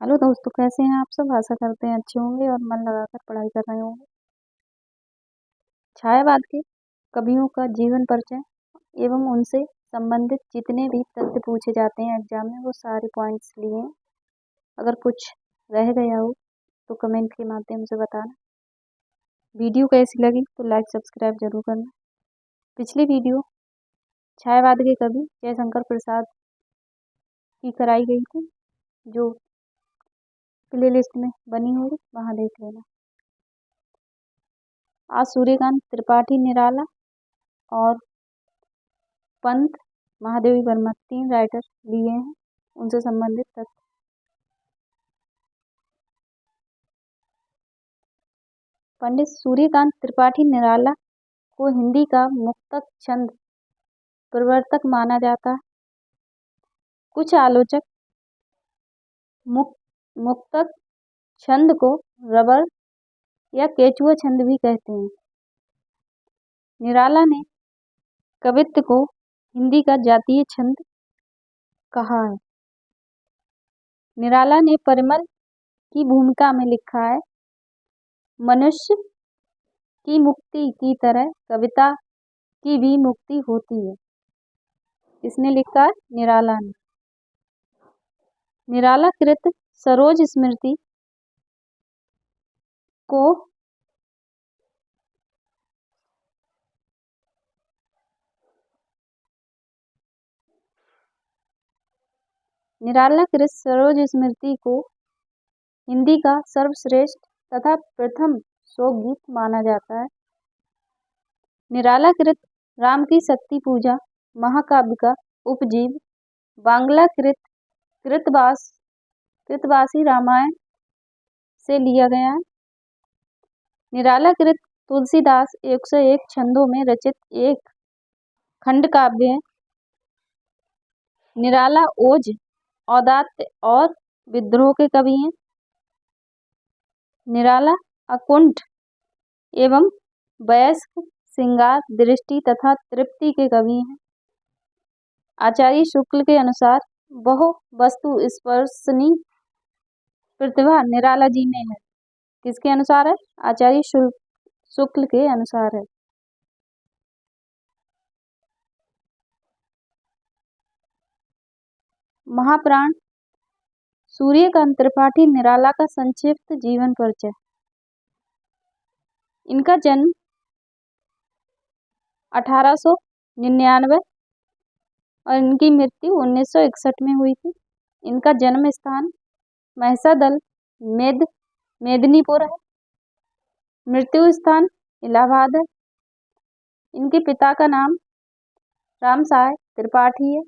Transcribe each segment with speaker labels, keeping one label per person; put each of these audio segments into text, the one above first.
Speaker 1: Hello दोस्तों, कैसे हैं आप सब। आशा करते हैं अच्छे होंगे और मन लगाकर पढ़ाई कर रहे होंगे। छायावाद के कवियों का जीवन परिचय एवं उनसे संबंधित जितने भी तथ्य पूछे जाते हैं एग्जाम में, वो सारे पॉइंट्स लिए हैं। अगर कुछ रह गया हो तो कमेंट के माध्यम से बताना। वीडियो कैसी लगी तो लाइक सब्सक्राइब जरूर करना। पिछली वीडियो छायावाद के कवि जयशंकर प्रसाद की कराई गई थी, जो प्ले लिस्ट में बनी होगी, वहाँ देख लेना। आज सूर्यकांत त्रिपाठी निराला और पंत महादेवी वर्मा 3 राइटर लिए हैं, उनसे संबंधित तथ्य। पंडित सूर्यकांत त्रिपाठी निराला को हिंदी का मुक्तक छंद प्रवर्तक माना जाता है। कुछ आलोचक मुक्तक छंद को रबर या केचुआ छंद भी कहते हैं। निराला ने कवित्व को हिंदी का जातीय छंद कहा है। निराला ने परिमल की भूमिका में लिखा है, मनुष्य की मुक्ति की तरह कविता की भी मुक्ति होती है। इसने लिखा है निराला ने। निराला कृत सरोज स्मृति को हिंदी का सर्वश्रेष्ठ तथा प्रथम शोक गीत माना जाता है। निराला कृत राम की शक्ति पूजा महाकाव्य का उपजीव बांग्ला कृतवासी रामायण से लिया गया है। निराला कृत तुलसीदास 101 छंदों में रचित एक खंड काव्य है। निराला ओज, औदात्य और विद्रोह के कवि हैं। निराला अकुंठ एवं वयस्क, श्रृंगार, दृष्टि तथा तृप्ति के कवि हैं। आचार्य शुक्ल के अनुसार बहु वस्तु स्पर्शनी प्रतिभा निराला जी में है। किसके अनुसार है? आचार्य शुक्ल के अनुसार है। महाप्राण सूर्यकांत त्रिपाठी निराला का संक्षिप्त जीवन परिचय। इनका जन्म 1899 और इनकी मृत्यु 1961 में हुई थी। इनका जन्म स्थान महिषादल मेदिनीपुर है। मृत्यु स्थान इलाहाबाद है। इनके पिता का नाम रामसाय त्रिपाठी है।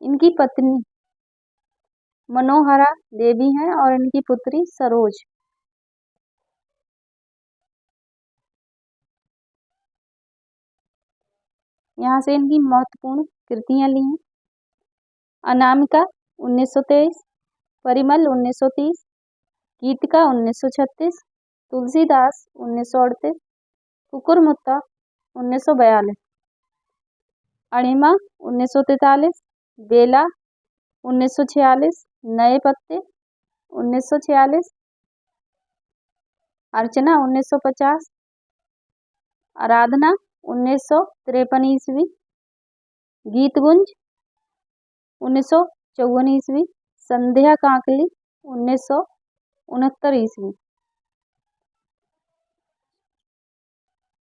Speaker 1: इनकी पत्नी मनोहरा देवी हैं और इनकी पुत्री सरोज। यहाँ से इनकी महत्वपूर्ण कृतियां ली हैं। अनामिका 1923, परिमल 1930, गीतिका 1936, तुलसीदास 1938, कुकुरमुत्ता 1942, अणिमा 1943, बेला 1946, नए पत्ते 1946, अर्चना 1950, आराधना 1953 ईस्वी, गीतगुंज 1954 ईस्वी, संध्या काकली 1969 ईस्वी।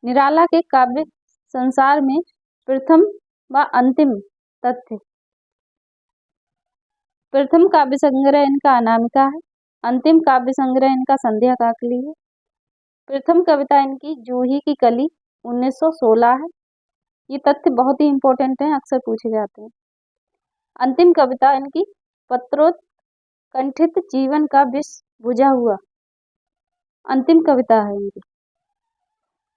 Speaker 1: निराला के काव्य संसार में प्रथम व अंतिम तथ्य। प्रथम काव्य संग्रह इनका अनामिका है। अंतिम काव्य संग्रह इनका संध्या काकली है। प्रथम कविता इनकी जूही की कली 1916 है। ये तथ्य बहुत ही इंपॉर्टेंट है, अक्सर पूछे जाते हैं। अंतिम कविता इनकी पत्रोत्कंठित जीवन का विष बुझा हुआ अंतिम कविता है इनकी।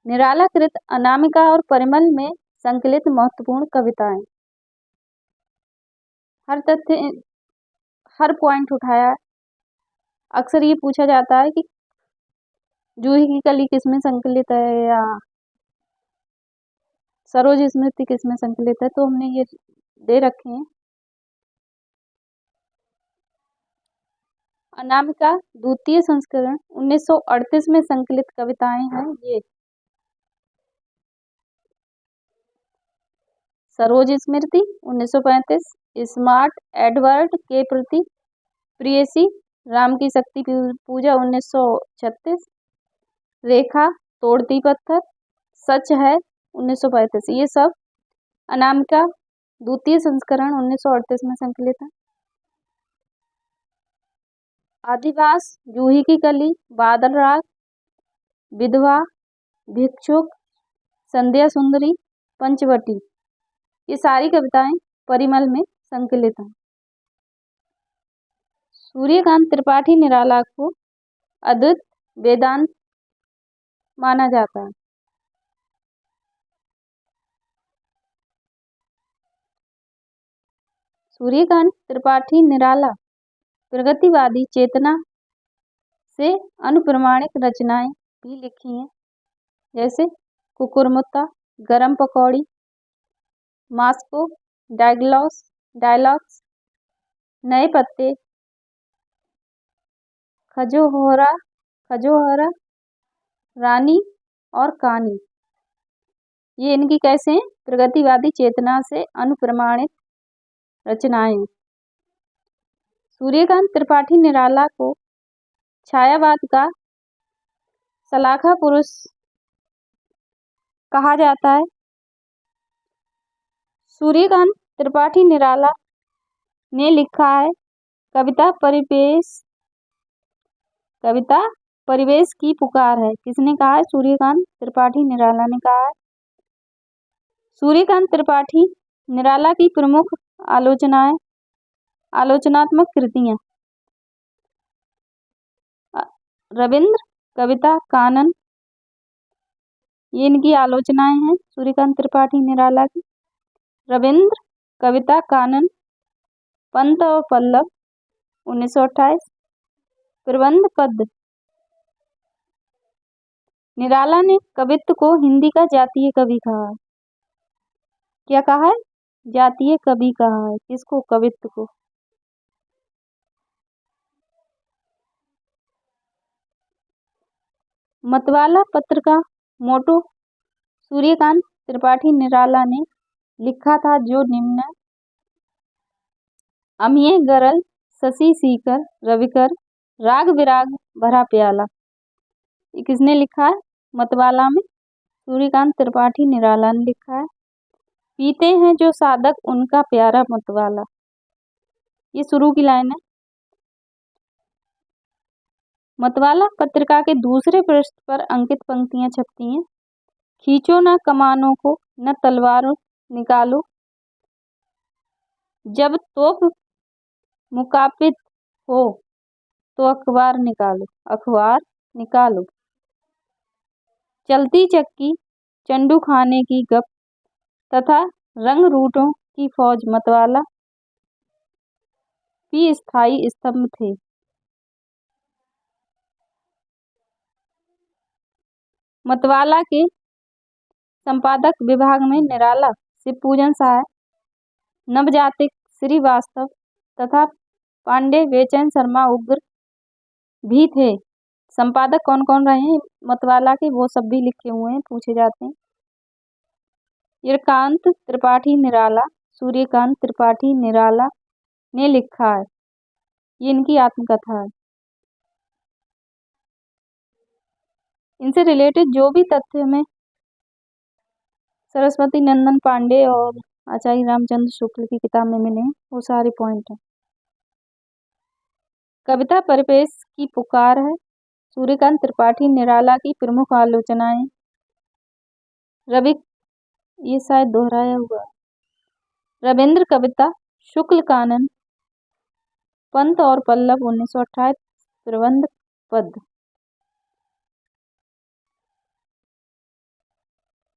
Speaker 1: निराला कृत अनामिका और परिमल में संकलित महत्वपूर्ण कविताएं। हर पॉइंट उठाया है। अक्सर ये पूछा जाता है कि जूही की कली किसमें संकलित है या सरोज स्मृति किसमें संकलित है, तो हमने ये दे रखे हैं। अनामिका द्वितीय संस्करण 1938 में संकलित कविताएं हैं ये। सरोज स्मृति 1935, स्मार्ट एडवर्ड के प्रति प्रेयसी, राम की शक्ति पूजा 1936, रेखा तोड़ती पत्थर, सच है 1935। ये सब अनामिका द्वितीय संस्करण 1938 में संकलित है। आदिवास, जूही की कली, बादल राग, विधवा, भिक्षुक, संध्या सुंदरी, पंचवटी, ये सारी कविताएं परिमल में संकलित हैं। सूर्यकांत त्रिपाठी निराला को अद्वैत वेदांत माना जाता है। सूर्यकांत त्रिपाठी निराला प्रगतिवादी चेतना से अनुप्रमाणिक रचनाएं भी लिखी हैं, जैसे कुकुरमुत्ता, गरम पकौड़ी, मास्को डायलॉग्स, नए पत्ते, खजोहरा, रानी और कहानी। ये इनकी कैसे हैं? प्रगतिवादी चेतना से अनुप्रमाणित रचनाएं। सूर्यकांत त्रिपाठी निराला को छायावाद का सलाखा पुरुष कहा जाता है। सूर्यकांत त्रिपाठी निराला ने लिखा है कविता परिवेश की पुकार है। किसने कहा है? सूर्यकांत त्रिपाठी निराला ने कहा है। सूर्यकांत त्रिपाठी निराला की प्रमुख आलोचनात्मक कृतियां: रविंद्र कविता कानन, ये इनकी आलोचनाएं हैं सूर्यकांत त्रिपाठी निराला की। रविंद्र कविता कानन, पंत और पल्लव 1928, प्रबंध पद। निराला ने कवित्व को हिंदी का जातीय कवि कहा है। क्या कहा है? जातीय कवि कहा है। किसको? कवित्व को। मतवाला पत्र का मोटो सूर्यकांत त्रिपाठी निराला ने लिखा था जो निम्न: अमिये गरल शशि सीकर रविकर, राग विराग भरा प्याला। ये किसने लिखा है? मतवाला में सूर्यकांत त्रिपाठी निराला ने लिखा है। पीते हैं जो साधक उनका प्यारा मतवाला, ये शुरू की लाइन है। मतवाला पत्रिका के दूसरे पृष्ठ पर अंकित पंक्तियां छपती हैं: खींचो न कमानों को, न तलवार निकालो, जब तोप मुकाबित हो तो अखबार निकालो, चलती चक्की चंडू खाने की गप तथा रंग रूटों की फौज मतवाला भी स्थायी स्तंभ थे। मतवाला के संपादक विभाग में निराला, शिवपूजन सहाय, नवजातिक श्रीवास्तव तथा पांडे बेचैन शर्मा उग्र भी थे। संपादक कौन कौन रहे हैं मतवाला के, वो सब भी लिखे हुए हैं, पूछे जाते हैं। सूर्यकांत त्रिपाठी निराला ने लिखा है, ये इनकी आत्मकथा है। इनसे रिलेटेड जो भी तथ्य में सरस्वती नंदन पांडे और आचार्य रामचंद्र शुक्ल की किताब में मिले हैं, वो सारे पॉइंट हैं। कविता परिवेश की पुकार है सूर्यकांत त्रिपाठी निराला की प्रमुख आलोचनाएं। ये शायद दोहराया हुआ। रविंद्र कविता, शुक्ल कानन, पंत और पल्लव 1928, प्रबंध पद।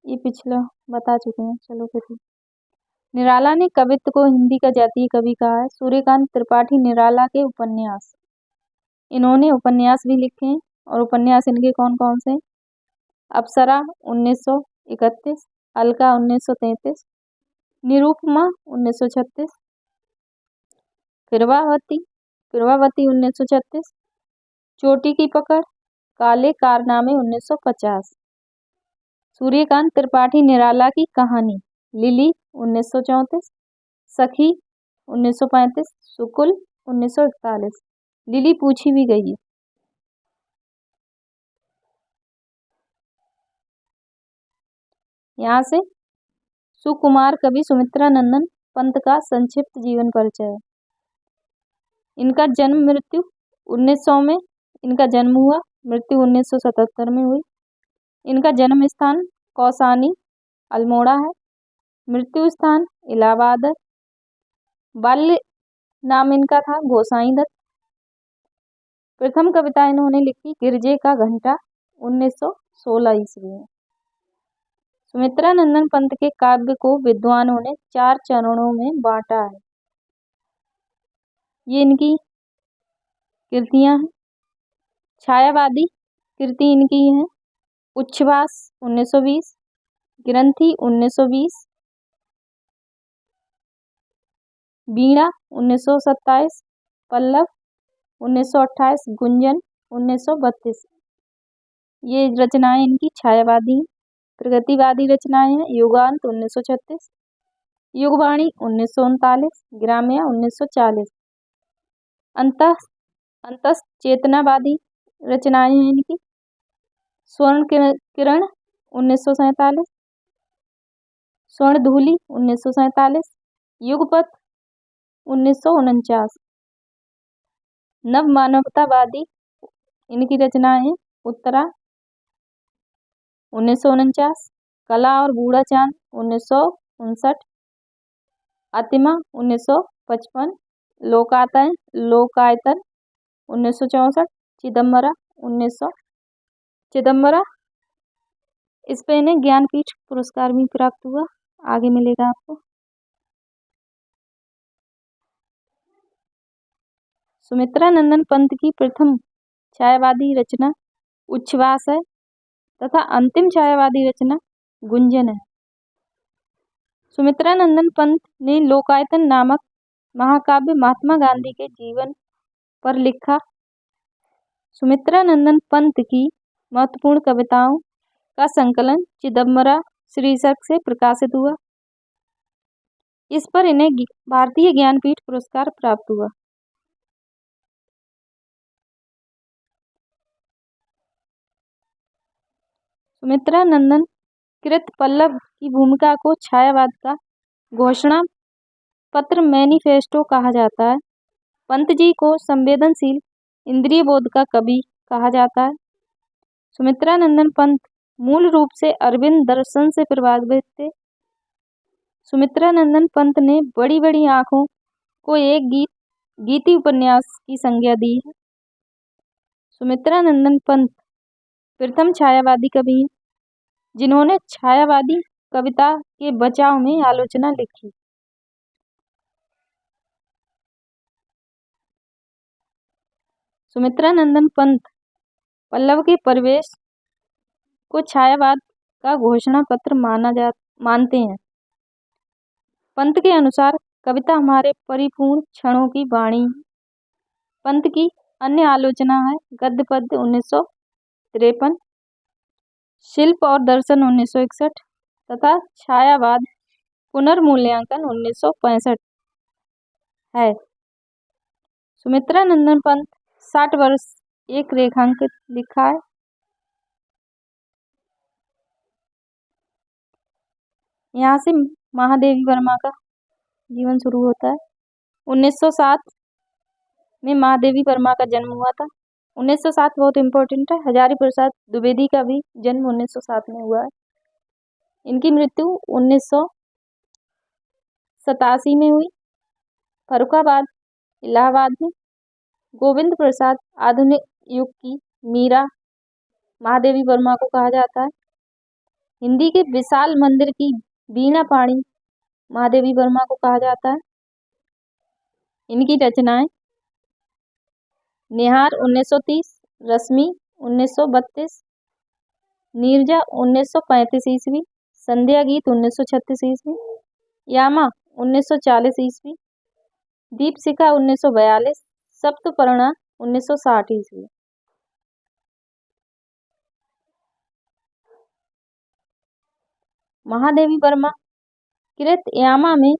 Speaker 1: ये पिछला बता चुके हैं, चलो फिर। निराला ने कवित्व को हिंदी का जातीय कवि कहा है। सूर्यकांत त्रिपाठी निराला के उपन्यास, इन्होंने उपन्यास भी लिखे हैं, और उपन्यास इनके कौन कौन से? अप्सरा 1931, अलका 1933, निरूपमा 1936, फिरवावती 1936, चोटी की पकड़, काले कारनामे 1950, सूर्यकांत त्रिपाठी निराला की कहानी, लिली 1934, सखी 1935, सुकुल 1941। लिली पूछी भी गई है। यहाँ से सुकुमार कवि सुमित्रा नंदन पंत का संक्षिप्त जीवन परिचय है। इनका जन्म मृत्यु 1900 में इनका जन्म हुआ, मृत्यु 1977 में हुई। इनका जन्म स्थान कौसानी अल्मोड़ा है, मृत्यु स्थान इलाहाबाद है। बाल्य नाम इनका था गोसाई दत्त। प्रथम कविता इन्होंने लिखी गिरजे का घंटा 1916 ईस्वी में। सुमित्रा नंदन पंत के काव्य को विद्वानों ने 4 चरणों में बांटा है। ये इनकी कृतियां हैं। छायावादी कृति इनकी है उच्छ्वास 1920, ग्रंथि 1920, वीणा 1927, पल्लव 1928, गुंजन 1932। ये रचनाएं इनकी छायावादी। प्रगतिवादी रचनाएं हैं युगांत 1936, युगवाणी 1939, ग्राम्या 1940। अंतस चेतनावादी रचनाएं हैं इनकी स्वर्ण किरण 1947, स्वर्णधूलि 1947, युगपथ 1949। नव मानवतावादी इनकी रचनाएं हैं उत्तरा 1949, कला और बूढ़ा चांद 1959, आतिमा 1955, लोकायतन 1964, चिदम्बरा इस पे इन्हें ज्ञानपीठ पुरस्कार भी प्राप्त हुआ, आगे मिलेगा आपको। सुमित्रा नंदन पंत की प्रथम छायावादी रचना उच्छ्वास है तथा अंतिम छायावादी रचना गुंजन है। सुमित्रा नंदन पंत ने लोकायतन नामक महाकाव्य महात्मा गांधी के जीवन पर लिखा। सुमित्रा नंदन पंत की महत्वपूर्ण कविताओं का संकलन चिदम्बरा शीर्षक से प्रकाशित हुआ। इस पर इन्हें भारतीय ज्ञानपीठ पुरस्कार प्राप्त हुआ। सुमित्रा नंदन कृत पल्लव की भूमिका को छायावाद का घोषणा पत्र मैनिफेस्टो कहा जाता है। पंत जी को संवेदनशील इंद्रिय बोध का कवि कहा जाता है। सुमित्रा नंदन पंत मूल रूप से अरविंद दर्शन से प्रभावित थे। सुमित्रा नंदन पंत ने बड़ी बड़ी आंखों को एक गीति उपन्यास की संज्ञा दी है। सुमित्रा नंदन पंत प्रथम छायावादी कवि हैं जिन्होंने छायावादी कविता के बचाव में आलोचना लिखी। सुमित्रा नंदन पंत पल्लव के परिवेश को छायावाद का घोषणा पत्र मानते हैं। पंत के अनुसार कविता हमारे परिपूर्ण क्षणों की वाणी है। पंत की अन्य आलोचना है गद्य पद्य 1953, शिल्प और दर्शन 1961 तथा छायावाद पुनर्मूल्यांकन 1965 है। सुमित्रा नंदन पंत 60 वर्ष एक रेखांकित लिखा है। यहाँ से महादेवी वर्मा का जीवन शुरू होता है। 1907 में महादेवी वर्मा का जन्म हुआ था। 1907 बहुत इम्पोर्टेंट है। हजारी प्रसाद द्विवेदी का भी जन्म 1907 में हुआ है। इनकी मृत्यु 1987 में हुई, फर्रुखाबाद इलाहाबाद में। गोविंद प्रसाद आधुनिक युग की मीरा महादेवी वर्मा को कहा जाता है। हिंदी के विशाल मंदिर की वीणा पाणी महादेवी वर्मा को कहा जाता है। इनकी रचनाएं निहार 1930, रश्मि 1932, नीरजा 1935 ईस्वी, संध्या गीत 1936 ईस्वी, यामा 1940 ईस्वी, दीपशिखा 1942, सप्तपर्णा 1960 ईस्वी। महादेवी वर्मा कृत यामा में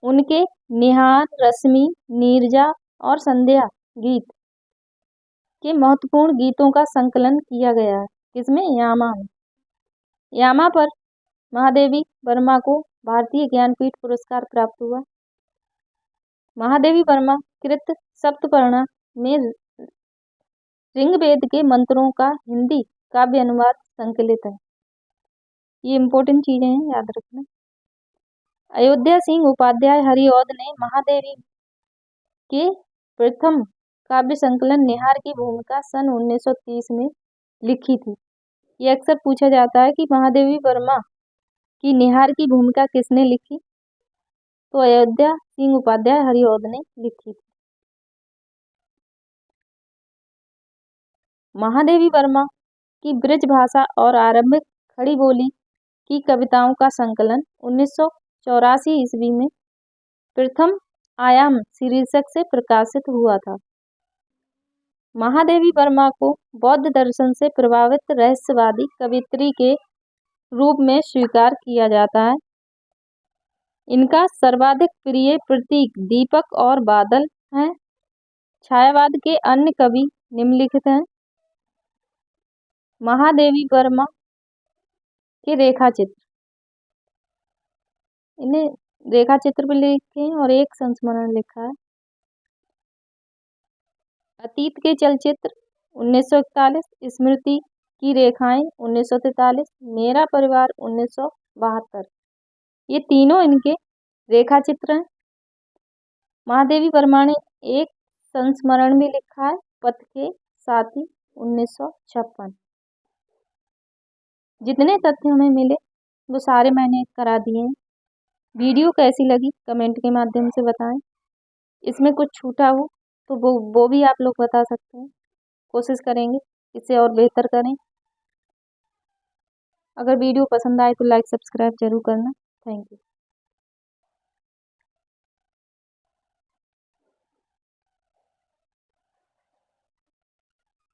Speaker 1: उनके निहार, रश्मि, नीरजा और संध्या गीत के महत्वपूर्ण गीतों का संकलन किया गया है। किसमें? यामा में। यामा पर महादेवी वर्मा को भारतीय ज्ञानपीठ पुरस्कार प्राप्त हुआ। महादेवी वर्मा कृत सप्तपर्णा में ऋग्वेद के मंत्रों का हिंदी काव्य अनुवाद संकलित है। ये इंपॉर्टेंट चीजें हैं, याद रखना। अयोध्या सिंह उपाध्याय हरिऔध ने महादेवी के प्रथम काव्य संकलन निहार की भूमिका सन 1930 में लिखी थी। ये अक्सर पूछा जाता है कि महादेवी वर्मा की निहार की भूमिका किसने लिखी, तो अयोध्या सिंह उपाध्याय हरिऔध ने लिखी थी। महादेवी वर्मा की ब्रज भाषा और आरंभिक खड़ी बोली की कविताओं का संकलन 1984 ईस्वी में प्रथम आयाम शीर्षक से प्रकाशित हुआ था। महादेवी वर्मा को बौद्ध दर्शन से प्रभावित रहस्यवादी कवयित्री के रूप में स्वीकार किया जाता है। इनका सर्वाधिक प्रिय प्रतीक दीपक और बादल हैं। छायावाद के अन्य कवि निम्नलिखित हैं। महादेवी वर्मा के रेखाचित्र, इन्हें रेखाचित्र भी लिखे हैं और एक संस्मरण लिखा है। अतीत के चलचित्र 1941, स्मृति की रेखाएं 1943, मेरा परिवार 1972, ये तीनों इनके रेखाचित्र हैं। महादेवी वर्मा ने एक संस्मरण भी लिखा है, पथ के साथी 1956। जितने तथ्य हमें मिले वो सारे मैंने करा दिए हैं। वीडियो कैसी लगी कमेंट के माध्यम से बताएं। इसमें कुछ छूटा हो तो वो भी आप लोग बता सकते हैं। कोशिश करेंगे इसे और बेहतर करें। अगर वीडियो पसंद आए तो लाइक सब्सक्राइब जरूर करना। Thank you.